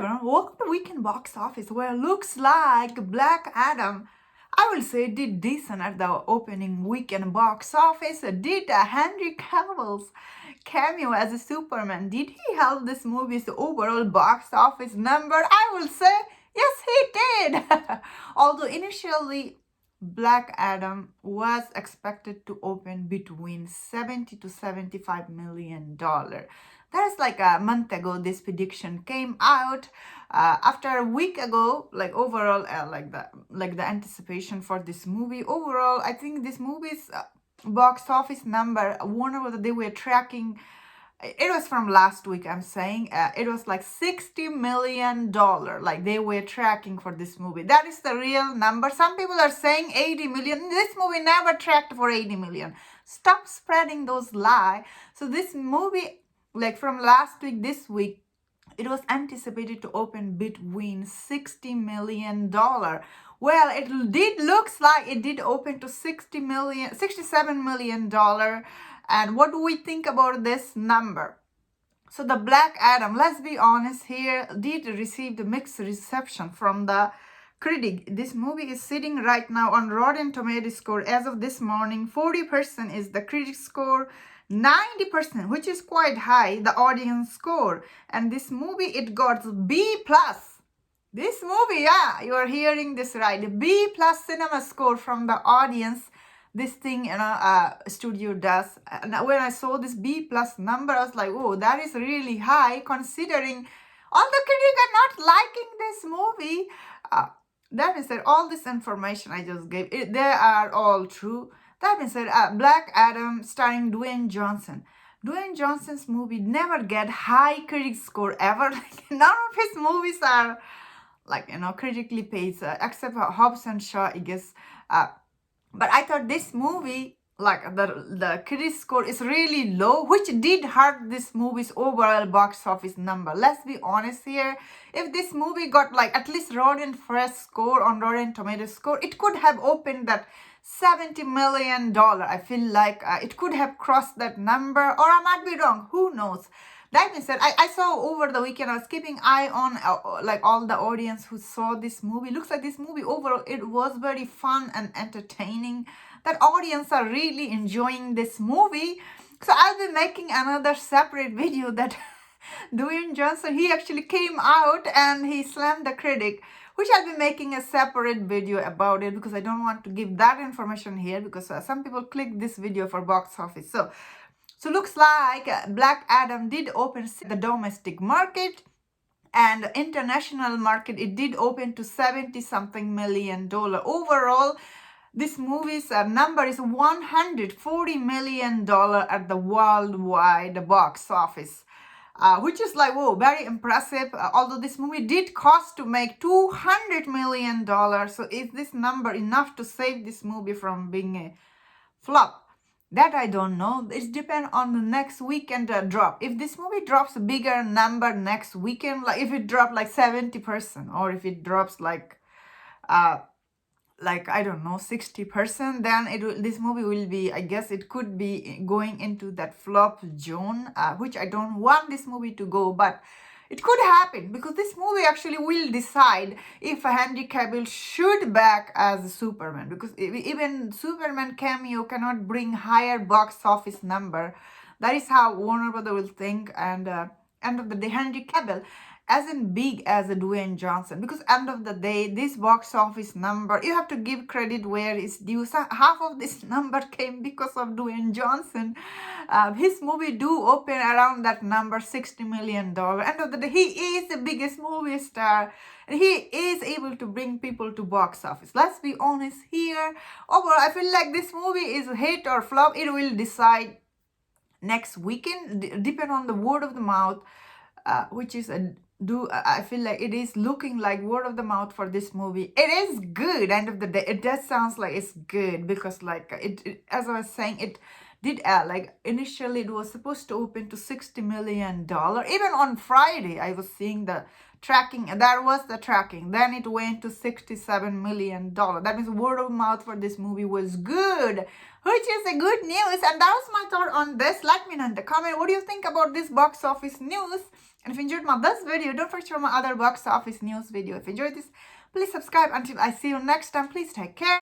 everyone, welcome to Weekend Box Office, where it looks like Black Adam, I will say, did decent at the opening weekend box office. Did Henry Cavill's cameo as a Superman, did he help this movie's overall box office number? I will say, yes, he did. Although initially, Black Adam was expected to open between 70 to 75 million dollar. That's like a month ago. This prediction came out after a week ago. Like overall, the anticipation for this movie. Overall, I think this movie's box office number. Whenever they were tracking, it was from last week, I'm saying. It was like $60 million. Like they were tracking for this movie. That is the real number. Some people are saying 80 million. This movie never tracked for 80 million. Stop spreading those lies. So this movie, like from last week, this week, it was anticipated to open between $60 million. Well, it did looks like it did open to $67 million. And what do we think about this number? So the Black Adam, let's be honest here, did receive the mixed reception from the critic. This movie is sitting right now on Rotten Tomatoes score as of this morning. 40% is the critic score, 90%, which is quite high, the audience score. And this movie, it got B+. This movie, yeah, you are hearing this right. B+ cinema score from the audience. This thing, studio does. And when I saw this B+ number, I was like, oh, that is really high considering all the critics are not liking this movie. That means that all this information I just gave, they are all true. That means that Black Adam starring Dwayne Johnson. Dwayne Johnson's movie never get high critic score ever. Like, none of his movies are like, critically praised, except for Hobbs and Shaw, I guess. But I thought this movie, like the critic score is really low, which did hurt this movie's overall box office number. Let's be honest here. If this movie got like at least Rotten Fresh score on Rotten Tomatoes score, it could have opened that $70 million. I feel like it could have crossed that number, or I might be wrong. Who knows? That being said, I saw over the weekend, I was keeping eye on like all the audience who saw this movie. Looks like this movie overall, it was very fun and entertaining. That audience are really enjoying this movie. So I'll be making another separate video that Dwayne Johnson, he actually came out and he slammed the critic, which I'll be making a separate video about it because I don't want to give that information here because some people click this video for box office. So looks like Black Adam did open the domestic market, and international market, it did open to 70-something million dollar. Overall, this movie's number is $140 million at the worldwide box office. Which is like, whoa, very impressive. Although this movie did cost to make $200 million. So is this number enough to save this movie from being a flop? That I don't know. It depends on the next weekend drop. If this movie drops a bigger number next weekend, like if it drops like 70%, or if it drops like I don't know, 60%, then this movie will be, I guess it could be going into that flop zone, which I don't want this movie to go, but it could happen because this movie actually will decide if Henry Cavill should back as Superman, because even Superman Cameo cannot bring higher box office number. That is how Warner Brothers will think, and end of the day, Henry Cavill isn't big as a Dwayne Johnson, because end of the day, this box office number, you have to give credit where it's due. So half of this number came because of Dwayne Johnson. His movie do open around that number, $60 million. End of the day, he is the biggest movie star, and he is able to bring people to box office. Let's be honest here. Overall, I feel like this movie is a hit or flop. It will decide next weekend, depend on the word of the mouth, which is I feel like it is looking like word of the mouth for this movie. It is good. End of the day, it does sounds like it's good because like it as I was saying, it did like initially it was supposed to open to $60 million. Even on Friday, I was seeing the tracking, and that was the tracking. Then it went to $67 million. That means word of mouth for this movie was good, which is a good news. And that was my thought on this. Let me know in the comment what do you think about this box office news. And if you enjoyed this video, don't forget to watch my other box office news video. If you enjoyed this, please subscribe. Until I see you next time, please take care.